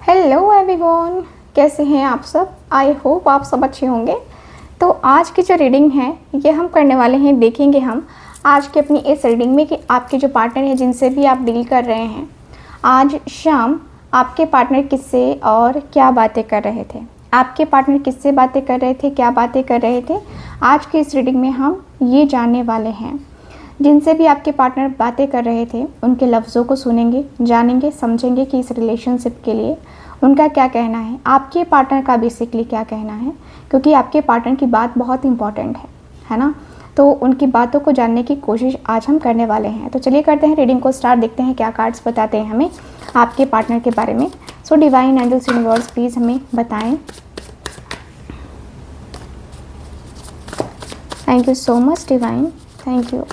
Hello everyone, कैसे हैं आप सब। आई होप आप सब अच्छे होंगे। तो आज की जो रीडिंग है ये हम करने वाले हैं, देखेंगे हम आज की अपनी इस रीडिंग में कि आपके जो पार्टनर हैं जिनसे भी आप डील कर रहे हैं, आज शाम आपके पार्टनर किससे और क्या बातें कर रहे थे। आपके पार्टनर किससे बातें कर रहे थे, क्या बातें कर रहे थे, आज की इस रीडिंग में हम ये जानने वाले हैं। जिनसे भी आपके पार्टनर बातें कर रहे थे उनके लफ्ज़ों को सुनेंगे, जानेंगे, समझेंगे कि इस रिलेशनशिप के लिए उनका क्या कहना है, आपके पार्टनर का बेसिकली क्या कहना है, क्योंकि आपके पार्टनर की बात बहुत इंपॉर्टेंट है ना। तो उनकी बातों को जानने की कोशिश आज हम करने वाले हैं। तो चलिए करते हैं रीडिंग को स्टार्ट, देखते हैं क्या कार्ड्स बताते हैं हमें आपके पार्टनर के बारे में। So divine angels universe please हमें बताएं। Thank you so much divine, thank you.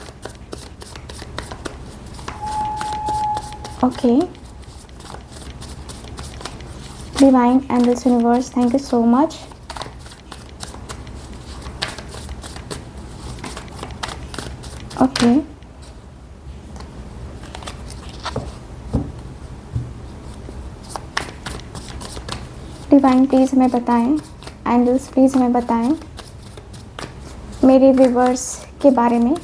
Okay divine angels universe, thank you so much. Okay divine please हमें बताएं, एंजल्स प्लीज़ हमें बताएं मेरे व्यूअर्स के बारे में।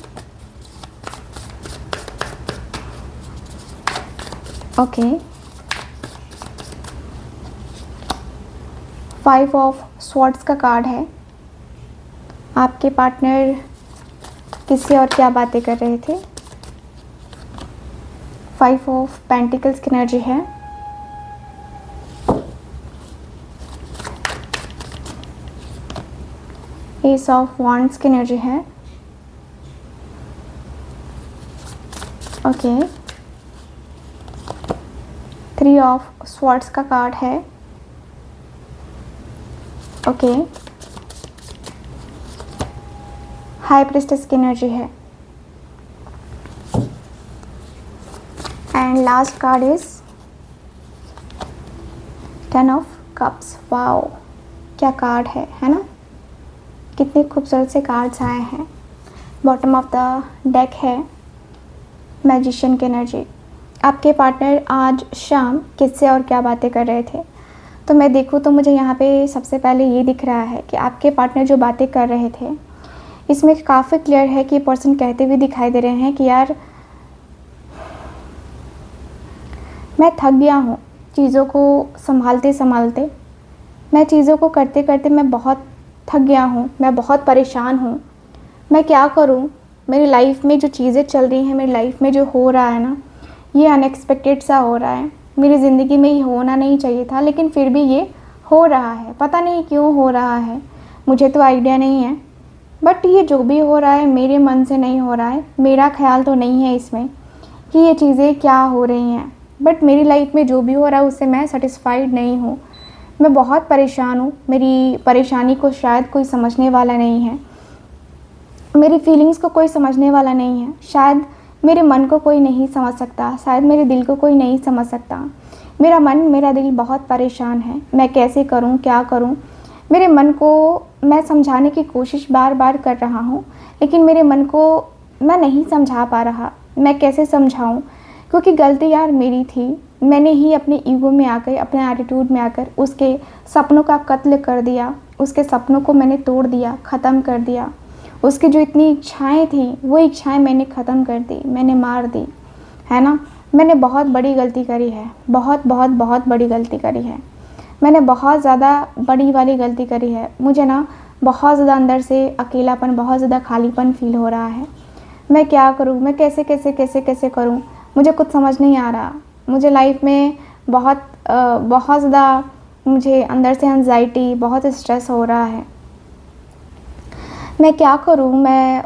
ओके 5 ऑफ स्वॉर्ड्स का कार्ड है। आपके पार्टनर किससे और क्या बातें कर रहे थे। 5 ऑफ पेंटिकल्स की एनर्जी है। एस ऑफ वॉन्ड्स की एनर्जी है। ओके 3 ऑफ स्वॉर्ड्स का कार्ड है। ओके हाई प्रीस्टेस की एनर्जी है। And last card is 10 of cups. Wow क्या कार्ड है ना, कितने खूबसूरत से कार्ड्स आए हैं। बॉटम ऑफ द डेक है मैजिशियन की एनर्जी। आपके पार्टनर आज शाम किससे और क्या बातें कर रहे थे। तो मैं देखूँ तो मुझे यहाँ पे सबसे पहले ये दिख रहा है कि आपके पार्टनर जो बातें कर रहे थे इसमें काफ़ी क्लियर है कि पर्सन कहते हुए दिखाई दे रहे हैं कि यार मैं थक गया हूँ चीज़ों को संभालते संभालते, मैं चीज़ों को करते करते मैं बहुत थक गया हूँ, मैं बहुत परेशान हूँ। मैं क्या करूँ, मेरी लाइफ में जो चीज़ें चल रही हैं, मेरी लाइफ में जो हो रहा है ना, ये अनएक्सपेक्टेड सा हो रहा है। मेरी ज़िंदगी में ये होना नहीं चाहिए था लेकिन फिर भी ये हो रहा है। पता नहीं क्यों हो रहा है, मुझे तो आइडिया नहीं है, बट ये जो भी हो रहा है मेरे मन से नहीं हो रहा है। मेरा ख्याल तो नहीं है इसमें कि ये चीज़ें क्या हो रही हैं, बट मेरी लाइफ में जो भी हो रहा है उससे मैं सेटिस्फाइड नहीं हूँ। मैं बहुत परेशान हूँ। मेरी परेशानी को शायद कोई समझने वाला नहीं है, मेरी फीलिंग्स को कोई समझने वाला नहीं है। शायद मेरे मन को कोई नहीं समझ सकता, शायद मेरे दिल को कोई नहीं समझ सकता। मेरा मन, मेरा दिल बहुत परेशान है। मैं कैसे करूं, क्या करूं। मेरे मन को मैं समझाने की कोशिश बार बार कर रहा हूं लेकिन मेरे मन को मैं नहीं समझा पा रहा। मैं कैसे समझाऊं, क्योंकि गलती यार मेरी थी। मैंने ही अपने ईगो में आकर, अपने एटीट्यूड में आकर उसके सपनों का कत्ल कर दिया। उसके सपनों को मैंने तोड़ दिया, ख़त्म कर दिया। उसकी जो इतनी इच्छाएं थी वो इच्छाएं मैंने ख़त्म कर दी, मैंने मार दी, है ना। मैंने बहुत बड़ी गलती करी है, बहुत बहुत बहुत बड़ी गलती करी है। मैंने बहुत ज़्यादा बड़ी वाली गलती करी है। मुझे ना बहुत ज़्यादा अंदर से अकेलापन, बहुत ज़्यादा खालीपन फील हो रहा है। मैं क्या करूँ, मैं कैसे कैसे कैसे कैसे करूँ, मुझे कुछ समझ नहीं आ रहा। मुझे लाइफ में बहुत ज़्यादा मुझे अंदर से एंजाइटी, बहुत स्ट्रेस हो रहा है। मैं क्या करूँ, मैं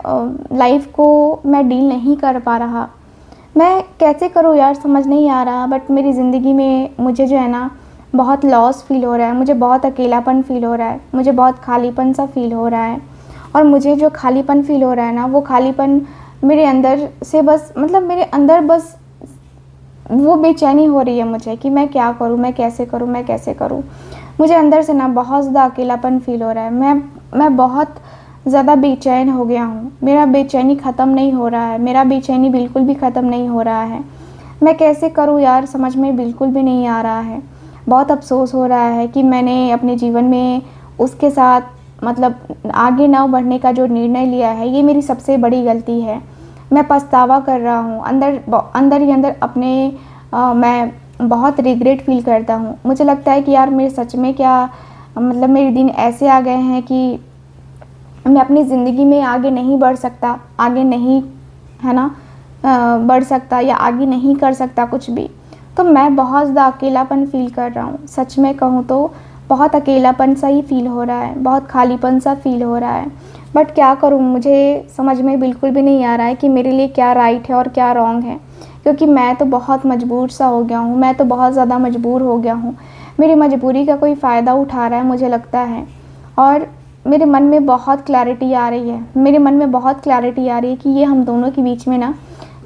लाइफ को मैं डील नहीं कर पा रहा। मैं कैसे करूँ यार, समझ नहीं आ रहा। बट मेरी ज़िंदगी में मुझे जो है ना बहुत लॉस फील हो रहा है, मुझे बहुत अकेलापन फील हो रहा है, मुझे बहुत खालीपन सा फील हो रहा है। और मुझे जो खालीपन फील हो रहा है ना, वो खालीपन मेरे अंदर से बस, मतलब मेरे अंदर बस वो बेचैनी हो रही है मुझे कि मैं क्या करूँ, मैं कैसे करूँ, मैं कैसे करूँ। मुझे अंदर से ना बहुत ज़्यादा अकेलापन फील हो रहा है। मैं बहुत ज़्यादा बेचैन हो गया हूँ। मेरा बेचैनी ख़त्म नहीं हो रहा है, मेरा बेचैनी बिल्कुल भी ख़त्म नहीं हो रहा है। मैं कैसे करूँ यार, समझ में बिल्कुल भी नहीं आ रहा है। बहुत अफ़सोस हो रहा है कि मैंने अपने जीवन में उसके साथ मतलब आगे ना बढ़ने का जो निर्णय लिया है, ये मेरी सबसे बड़ी गलती है। मैं पछतावा कर रहा हूँ, अंदर ही अंदर अपने मैं बहुत रिग्रेट फ़ील करता हूँ। मुझे लगता है कि यार मेरे सच में क्या मतलब मेरे दिन ऐसे आ गए हैं कि मैं अपनी ज़िंदगी में आगे नहीं बढ़ सकता, आगे नहीं, है ना, बढ़ सकता या आगे नहीं कर सकता कुछ भी। तो मैं बहुत ज़्यादा अकेलापन फ़ील कर रहा हूँ। सच में कहूँ तो बहुत अकेलापन सा ही फ़ील हो रहा है, बहुत खालीपन सा फ़ील हो रहा है। बट क्या करूँ, मुझे समझ में बिल्कुल भी नहीं आ रहा है कि मेरे लिए क्या राइट है और क्या रॉन्ग है। क्योंकि मैं तो बहुत मजबूर सा हो गया हूँ, मैं तो बहुत ज़्यादा मजबूर हो गया हूँ। मेरी मजबूरी का कोई फ़ायदा उठा रहा है मुझे लगता है। और मेरे मन में बहुत क्लैरिटी आ रही है, मेरे मन में बहुत क्लैरिटी आ रही है कि ये हम दोनों के बीच में ना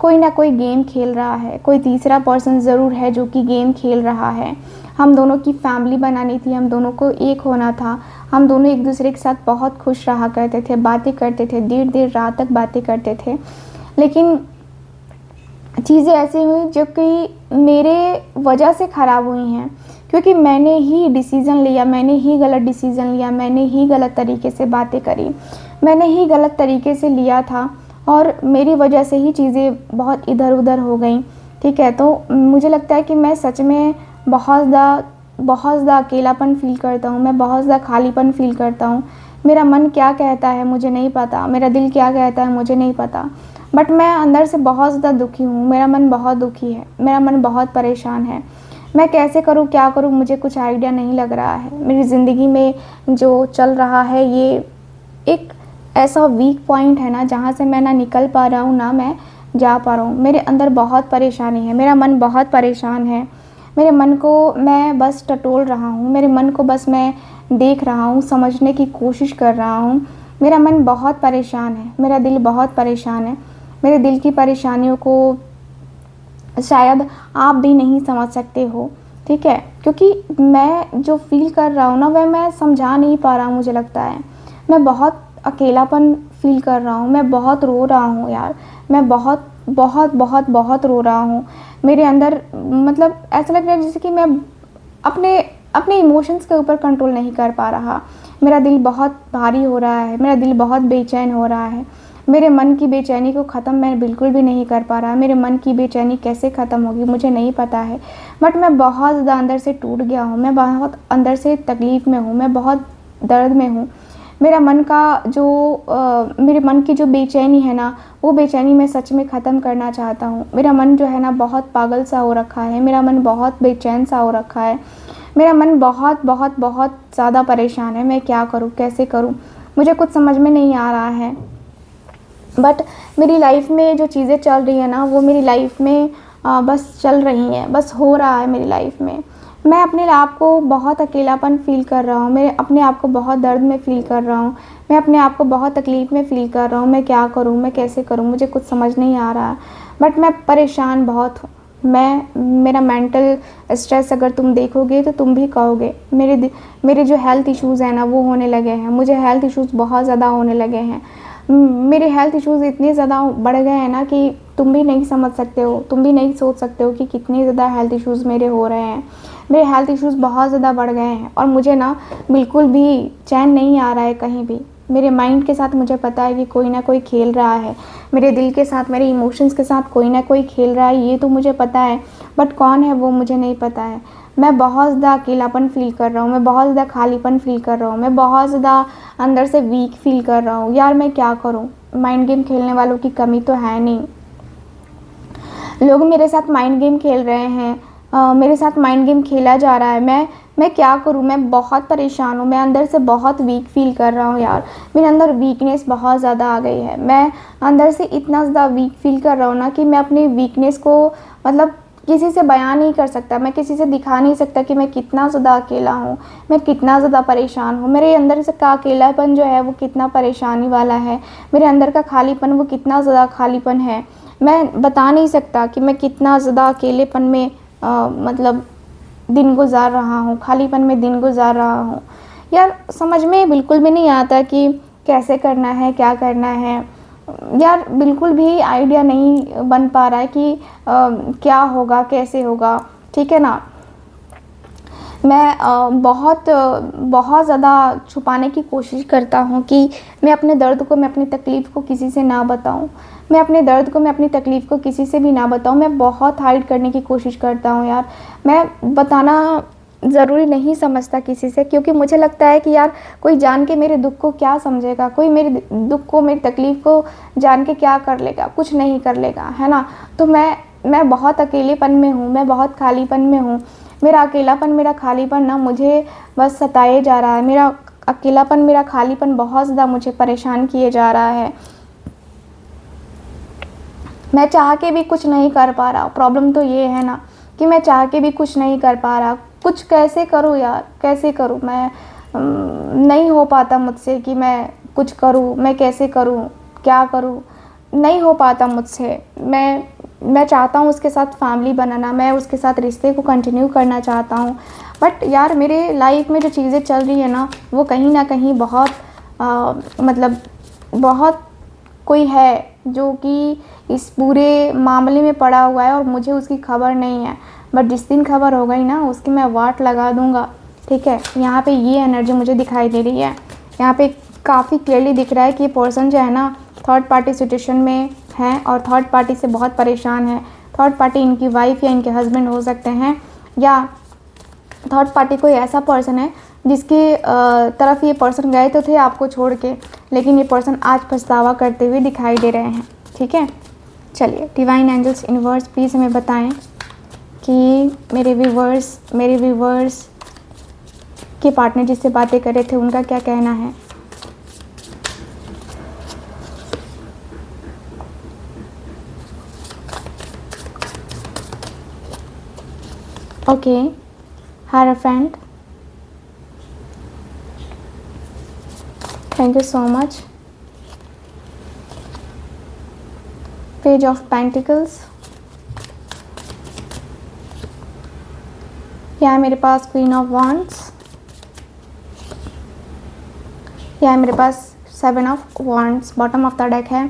कोई गेम खेल रहा है, कोई तीसरा पर्सन ज़रूर है जो कि गेम खेल रहा है। हम दोनों की फैमिली बनानी थी, हम दोनों को एक होना था, हम दोनों एक दूसरे के साथ बहुत खुश रहा करते थे, बातें करते थे, देर देर रात तक बातें करते थे। लेकिन चीज़ें ऐसी हुई जो कि मेरे वजह से ख़राब हुई हैं, क्योंकि मैंने ही डिसीज़न लिया, मैंने ही गलत डिसीज़न लिया, मैंने ही गलत तरीके से बातें करी, मैंने ही गलत तरीके से लिया था और मेरी वजह से ही चीज़ें बहुत इधर-उधर हो गई। ठीक है, तो मुझे लगता है कि मैं सच में बहुत ज़्यादा अकेलापन फ़ील करता हूँ, मैं बहुत ज़्यादा खालीपन फ़ील करता हूँ। मेरा मन क्या कहता है मुझे नहीं पता, मेरा दिल क्या कहता है मुझे नहीं पता। बट मैं अंदर से बहुत ज़्यादा दुखी हूँ, मेरा मन बहुत दुखी है, मेरा मन बहुत परेशान है। मैं कैसे करूँ, क्या करूँ, मुझे कुछ आइडिया नहीं लग रहा है। मेरी ज़िंदगी में जो चल रहा है ये एक ऐसा वीक पॉइंट है ना, जहाँ से मैं ना निकल पा रहा हूँ, ना मैं जा पा रहा हूँ। मेरे अंदर बहुत परेशानी है, मेरा मन बहुत परेशान है। मेरे मन को मैं बस टटोल रहा हूँ, मेरे मन को बस मैं देख रहा हूँ, समझने की कोशिश कर रहा हूँ। मेरा मन बहुत परेशान है, मेरा दिल बहुत परेशान है। मेरे दिल की परेशानियों को शायद आप भी नहीं समझ सकते हो, ठीक है? क्योंकि मैं जो फ़ील कर रहा हूँ ना, वह मैं समझा नहीं पा रहा हूँ मुझे लगता है। मैं बहुत अकेलापन फ़ील कर रहा हूँ, मैं बहुत रो रहा हूँ यार। मैं बहुत, बहुत, बहुत, बहुत रो रहा हूँ। मेरे अंदर मतलब ऐसा लग रहा है जैसे कि मैं अपने अपने इमोशंस के ऊपर कंट्रोल नहीं कर पा रहा। मेरा दिल बहुत भारी हो रहा है, मेरा दिल बहुत बेचैन हो रहा है। मेरे मन की बेचैनी को ख़त्म मैं बिल्कुल भी नहीं कर पा रहा। मेरे मन की बेचैनी कैसे ख़त्म होगी मुझे नहीं पता है। बट मैं बहुत ज़्यादा अंदर से टूट गया हूँ, मैं बहुत अंदर से तकलीफ़ में हूँ, मैं बहुत दर्द में हूँ। मेरा मन का जो मेरे मन की जो बेचैनी है ना, वो बेचैनी मैं सच में ख़त्म करना चाहता हूँ। मेरा मन जो है ना बहुत पागल सा हो रखा है, मेरा मन बहुत बेचैन सा हो रखा है। मेरा मन बहुत बहुत बहुत ज़्यादा परेशान है। मैं क्या करूँ, कैसे करूँ, मुझे कुछ समझ में नहीं आ रहा है। बट मेरी लाइफ़ में जो चीज़ें चल रही हैं ना, वो मेरी लाइफ़ में बस चल रही हैं, बस हो रहा है मेरी लाइफ़ में। मैं अपने आप को बहुत अकेलापन फ़ील कर रहा हूँ, मैं अपने आप को बहुत दर्द में फ़ील कर रहा हूँ, मैं अपने आप को बहुत तकलीफ़ में फ़ील कर रहा हूँ। मैं क्या करूँ, मैं कैसे करूँ, मुझे कुछ समझ नहीं आ रहा। बट मैं परेशान बहुत हूँ। मेरा मेंटल स्ट्रेस अगर तुम देखोगे तो तुम भी कहोगे। मेरे जो हेल्थ इश्यूज़ हैं ना, वो होने लगे हैं। मुझे हेल्थ इश्यूज़ बहुत ज़्यादा होने लगे हैं। मेरे हेल्थ इश्यूज़ इतने ज़्यादा बढ़ गए हैं ना कि तुम भी नहीं समझ सकते हो, तुम भी नहीं सोच सकते हो कि कितने ज़्यादा हेल्थ इश्यूज़ मेरे हो रहे हैं। मेरे हेल्थ इश्यूज़ बहुत ज़्यादा बढ़ गए हैं और मुझे ना बिल्कुल भी चैन नहीं आ रहा है कहीं भी। मेरे माइंड के साथ मुझे पता है कि कोई ना कोई खेल रहा है, मेरे दिल के साथ, मेरे इमोशंस के साथ कोई ना कोई खेल रहा है, ये तो मुझे पता है। बट कौन है वो मुझे नहीं पता है। मैं बहुत ज़्यादा अकेलापन फ़ील कर रहा हूँ, मैं बहुत ज़्यादा खालीपन फ़ील कर रहा हूँ, मैं बहुत ज़्यादा अंदर से वीक फ़ील कर रहा हूँ। यार मैं क्या करूँ? माइंड गेम खेलने वालों की कमी तो है नहीं। लोग मेरे साथ माइंड गेम खेल रहे हैं, मेरे साथ माइंड गेम खेला जा रहा है। मैं क्या करूँ? मैं बहुत परेशान हूँ, मैं अंदर से बहुत वीक फ़ील कर रहा हूँ यार। मेरे अंदर वीकनेस बहुत ज़्यादा आ गई है। मैं अंदर से इतना ज़्यादा वीक फ़ील कर रहा हूँ ना कि मैं अपनी वीकनेस को मतलब किसी से बयान नहीं कर सकता, मैं किसी से दिखा नहीं सकता कि मैं कितना ज़्यादा अकेला हूँ, मैं कितना ज़्यादा परेशान हूँ। मेरे अंदर से का अकेलापन जो है वो कितना परेशानी वाला है, मेरे अंदर का खालीपन वो कितना ज़्यादा खालीपन है। मैं बता नहीं सकता कि मैं कितना ज़्यादा अकेलेपन में मतलब दिन गुज़ार रहा हूँ, खालीपन में दिन गुज़ार रहा हूँ। यार समझ में बिल्कुल भी नहीं आता कि कैसे करना है, क्या करना है। यार बिल्कुल भी आइडिया नहीं बन पा रहा है कि क्या होगा, कैसे होगा, ठीक है ना? मैं बहुत ज़्यादा छुपाने की कोशिश करता हूँ कि मैं अपने दर्द को, मैं अपनी तकलीफ़ को किसी से ना बताऊँ। मैं अपने दर्द को, मैं अपनी तकलीफ़ को किसी से भी ना बताऊँ। मैं बहुत हाइड करने की कोशिश करता हूँ यार। मैं बताना ज़रूरी नहीं समझता किसी से, क्योंकि मुझे लगता है कि यार कोई जान के मेरे दुःख को क्या समझेगा, कोई मेरे दुःख को, मेरी तकलीफ़ को जान के क्या कर लेगा, कुछ नहीं कर लेगा, है ना। तो मैं बहुत अकेलेपन में हूँ, मैं बहुत खालीपन में हूँ। मेरा अकेलापन, मेरा खालीपन ना मुझे बस सताए जा रहा है। मेरा अकेलापन, मेरा खालीपन बहुत ज़्यादा मुझे परेशान किए जा रहा है। मैं चाह के भी कुछ नहीं कर पा रहा। प्रॉब्लम तो ये है ना कि मैं चाह के भी कुछ नहीं कर पा रहा। कुछ कैसे करूँ यार, कैसे करूँ मैं? नहीं हो पाता मुझसे कि मैं कुछ करूँ। मैं कैसे करूँ, क्या करूँ? नहीं हो पाता मुझसे। मैं चाहता हूँ उसके साथ फैमिली बनाना, मैं उसके साथ रिश्ते को कंटिन्यू करना चाहता हूँ। बट यार मेरे लाइफ में जो चीज़ें चल रही है ना, वो कहीं ना कहीं बहुत मतलब बहुत कोई है जो कि इस पूरे मामले में पड़ा हुआ है और मुझे उसकी खबर नहीं है। बट जिस दिन खबर हो गई ना, उसकी मैं वाट लगा दूंगा। ठीक है, यहाँ पे ये एनर्जी मुझे दिखाई दे रही है। यहाँ पे काफ़ी क्लियरली दिख रहा है कि ये पर्सन जो है ना, थर्ड पार्टी सिचुएशन में है और थर्ड पार्टी से बहुत परेशान है। थर्ड पार्टी इनकी वाइफ या इनके हस्बैंड हो सकते हैं, या थर्ड पार्टी कोई ऐसा पर्सन है जिसकी तरफ ये पर्सन गए तो थे आपको छोड़ के, लेकिन ये पर्सन आज पछतावा करते हुए दिखाई दे रहे हैं। ठीक है, चलिए डिवाइन एंजल्स यूनिवर्स प्लीज़ हमें बताएं कि मेरे व्यूवर्स के पार्टनर जिससे बातें कर रहे थे उनका क्या कहना है। Okay, hierophant, thank you so much. Page of pentacles, यहाँ मेरे पास क्वीन ऑफ वांड्स, यहाँ मेरे पास 7 of wands, bottom of the deck है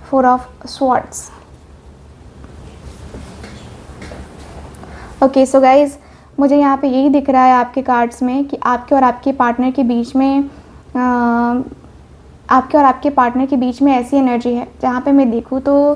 4 of swords. Okay so guys, मुझे यहाँ पे यही दिख रहा है आपके कार्ड्स में कि आपके और आपके पार्टनर के बीच में आपके और आपके पार्टनर के बीच में ऐसी एनर्जी है जहाँ पे मैं देखूँ तो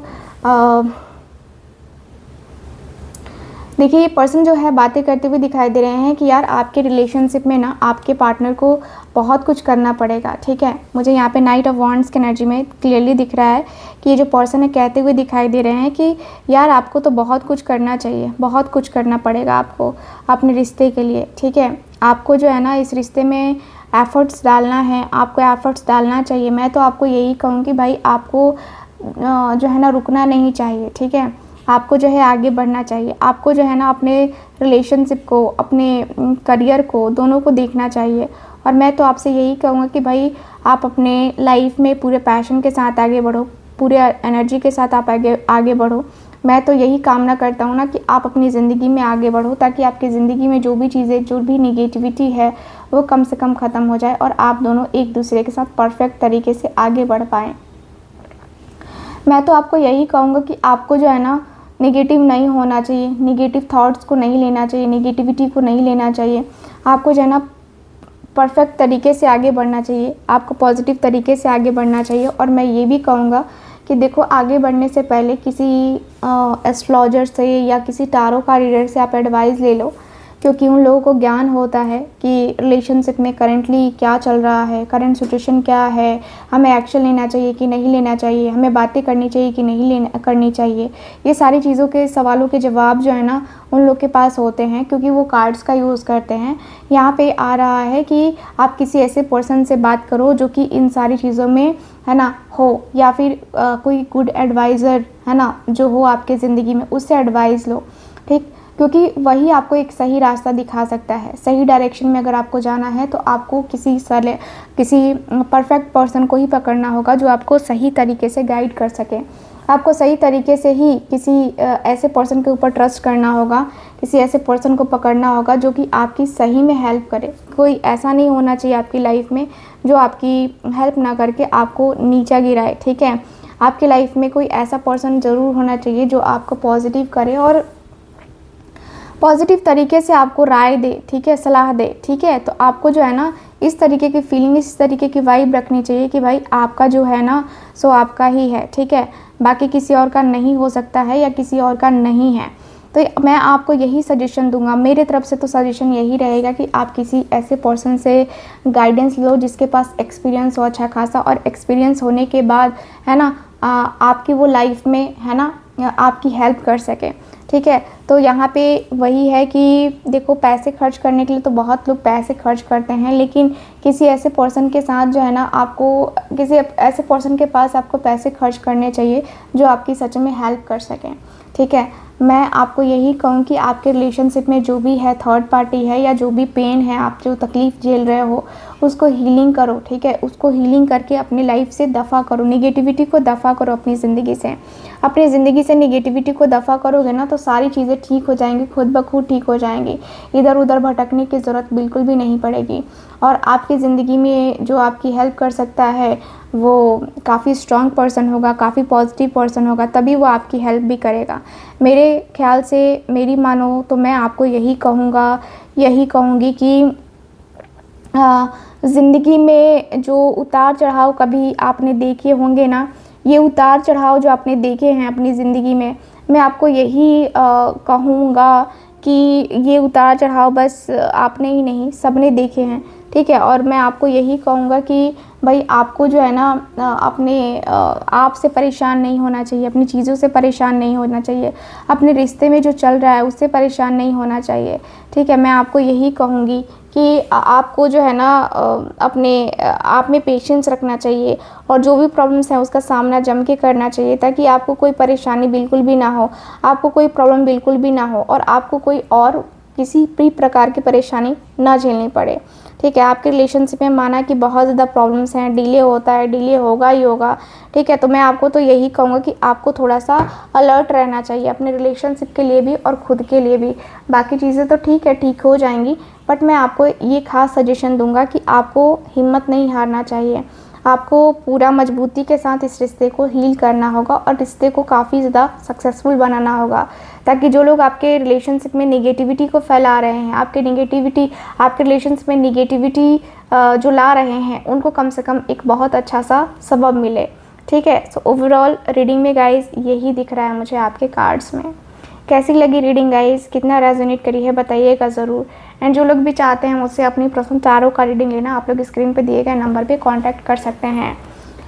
देखिए ये पर्सन जो है बातें करते हुए दिखाई दे रहे हैं कि यार आपके रिलेशनशिप में ना आपके पार्टनर को बहुत कुछ करना पड़ेगा। ठीक है, मुझे यहाँ पे नाइट ऑफ वांड्स की एनर्जी में क्लियरली दिख रहा है कि ये जो पर्सन है कहते हुए दिखाई दे रहे हैं कि यार आपको तो बहुत कुछ करना चाहिए, बहुत कुछ करना पड़ेगा आपको अपने रिश्ते के लिए। ठीक है, आपको जो है ना इस रिश्ते में एफ़र्ट्स डालना है, आपको एफ़र्ट्स डालना चाहिए। मैं तो आपको यही कहूँ कि भाई आपको जो है ना रुकना नहीं चाहिए। ठीक है, आपको जो है आगे बढ़ना चाहिए। आपको जो है ना अपने रिलेशनशिप को, अपने करियर को, दोनों को देखना चाहिए। और मैं तो आपसे यही कहूँगा कि भाई आप अपने लाइफ में पूरे पैशन के साथ आगे बढ़ो, पूरे एनर्जी के साथ आप आगे बढ़ो। मैं तो यही कामना करता हूँ ना कि आप अपनी ज़िंदगी में आगे बढ़ो, ताकि आपकी ज़िंदगी में जो भी चीज़ें, जो भी निगेटिविटी है वो कम से कम ख़त्म हो जाए और आप दोनों एक दूसरे के साथ परफेक्ट तरीके से आगे बढ़ पाएँ। मैं तो आपको यही कहूँगा कि आपको जो है ना नेगेटिव नहीं होना चाहिए, नेगेटिव थॉट्स को नहीं लेना चाहिए, नेगेटिविटी को नहीं लेना चाहिए। आपको जो है ना परफेक्ट तरीके से आगे बढ़ना चाहिए, आपको पॉजिटिव तरीके से आगे बढ़ना चाहिए। और मैं ये भी कहूँगा कि देखो आगे बढ़ने से पहले किसी एस्ट्रोलॉजर से या किसी टारो का रीडर से आप एडवाइस ले लो, क्योंकि उन लोगों को ज्ञान होता है कि रिलेशनशिप में करेंटली क्या चल रहा है, करंट सिचुएशन क्या है, हमें एक्शन लेना चाहिए कि नहीं लेना चाहिए, हमें बातें करनी चाहिए कि नहीं करनी चाहिए। ये सारी चीज़ों के सवालों के जवाब जो है ना उन लोग के पास होते हैं, क्योंकि वो कार्ड्स का यूज़ करते हैं। यहाँ पे आ रहा है कि आप किसी ऐसे पर्सन से बात करो जो कि इन सारी चीज़ों में है ना हो, या फिर कोई गुड एडवाइज़र है ना जो हो आपके ज़िंदगी में, उससे एडवाइस लो। ठीक, क्योंकि वही आपको एक सही रास्ता दिखा सकता है। सही डायरेक्शन में अगर आपको जाना है तो आपको किसी परफेक्ट पर्सन को ही पकड़ना होगा जो आपको सही तरीके से गाइड कर सके। आपको सही तरीके से ही किसी ऐसे पर्सन के ऊपर ट्रस्ट करना होगा, किसी ऐसे पर्सन को पकड़ना होगा जो कि आपकी सही में हेल्प करे। कोई ऐसा नहीं होना चाहिए आपकी लाइफ में जो आपकी हेल्प ना करके आपको नीचा गिराए। ठीक है, आपकी लाइफ में कोई ऐसा पर्सन ज़रूर होना चाहिए जो आपको पॉजिटिव करे और पॉजिटिव तरीके से आपको राय दे, ठीक है, सलाह दे, ठीक है, तो आपको जो है ना इस तरीके की फीलिंग, इस तरीके की वाइब रखनी चाहिए कि भाई आपका जो है ना सो आपका ही है, ठीक है, बाकी किसी और का नहीं हो सकता है या किसी और का नहीं है। तो मैं आपको यही सजेशन दूंगा, मेरे तरफ से तो सजेशन यही रहेगा कि आप किसी ऐसे पर्सन से गाइडेंस लो जिसके पास एक्सपीरियंस हो अच्छा खासा, और एक्सपीरियंस होने के बाद है ना आपकी वो लाइफ में है ना आपकी हेल्प कर सके, ठीक है। तो यहाँ पे वही है कि देखो, पैसे खर्च करने के लिए तो बहुत लोग पैसे खर्च करते हैं, लेकिन किसी ऐसे पर्सन के साथ जो है ना आपको, किसी ऐसे पर्सन के पास आपको पैसे खर्च करने चाहिए जो आपकी सच में हेल्प कर सकें, ठीक है। मैं आपको यही कहूँ कि आपके रिलेशनशिप में जो भी है थर्ड पार्टी है या जो भी पेन है, आप जो तकलीफ़ झेल रहे हो उसको हीलिंग करो, ठीक है, उसको हीलिंग करके अपनी लाइफ से दफ़ा करो, निगेटिविटी को दफ़ा करो अपनी ज़िंदगी से। अपनी ज़िंदगी से निगेटिविटी को दफ़ा करोगे ना तो सारी चीज़ें ठीक हो जाएंगी, खुद ब खुद ठीक हो जाएंगी, इधर उधर भटकने की ज़रूरत बिल्कुल भी नहीं पड़ेगी। और आपकी ज़िंदगी में जो आपकी हेल्प कर सकता है वो काफ़ी स्ट्रॉन्ग पर्सन होगा, काफ़ी पॉजिटिव पर्सन होगा, तभी वो आपकी हेल्प भी करेगा। मेरे ख्याल से, मेरी मानो तो मैं आपको यही कहूँगी कि ज़िंदगी में जो उतार चढ़ाव कभी आपने देखे होंगे ना, ये उतार चढ़ाव जो आपने देखे हैं अपनी ज़िंदगी में, मैं आपको यही कहूँगा कि ये उतार चढ़ाव बस आपने ही नहीं सबने देखे हैं, ठीक है। और मैं आपको यही कहूँगा कि भाई आपको जो है ना अपने आप से परेशान नहीं होना चाहिए, अपनी चीज़ों से परेशान नहीं होना चाहिए, अपने रिश्ते में जो चल रहा है उससे परेशान नहीं होना चाहिए, ठीक है। मैं आपको यही कहूँगी कि आपको जो है ना अपने आप में पेशेंस रखना चाहिए और जो भी प्रॉब्लम्स हैं उसका सामना जम के करना चाहिए, ताकि आपको कोई परेशानी बिल्कुल भी ना हो, आपको कोई प्रॉब्लम बिल्कुल भी ना हो और आपको कोई और किसी भी प्रकार की परेशानी ना झेलनी पड़े, ठीक है। आपके रिलेशनशिप में माना कि बहुत ज़्यादा प्रॉब्लम्स हैं, डिले होता है, डिले होगा ही होगा, ठीक है, तो मैं आपको तो यही कहूँगा कि आपको थोड़ा सा अलर्ट रहना चाहिए अपने रिलेशनशिप के लिए भी और ख़ुद के लिए भी। बाकी चीज़ें तो ठीक है, ठीक हो जाएंगी, बट मैं आपको ये खास सजेशन दूंगा कि आपको हिम्मत नहीं हारना चाहिए, आपको पूरा मजबूती के साथ इस रिश्ते को हील करना होगा और रिश्ते को काफ़ी ज़्यादा सक्सेसफुल बनाना होगा, ताकि जो लोग आपके रिलेशनशिप में नेगेटिविटी को फैला रहे हैं, आपके रिलेशनशिप में निगेटिविटी जो ला रहे हैं, उनको कम से कम एक बहुत अच्छा सा सबब मिले, ठीक है। सो ओवरऑल रीडिंग में गाइस यही दिख रहा है मुझे आपके कार्ड्स में। कैसी लगी रीडिंग गाइस, कितना रेजोनेट करी है बताइएगा ज़रूर। एंड जो लोग भी चाहते हैं मुझसे अपनी पर्सनल टारो का रीडिंग लेना, आप लोग स्क्रीन पे दिए गए नंबर पे कांटेक्ट कर सकते हैं।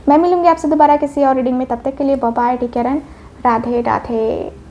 मैं मिलूंगी आपसे दोबारा किसी और रीडिंग में, तब तक के लिए bye bye, take care and Radhe Radhe.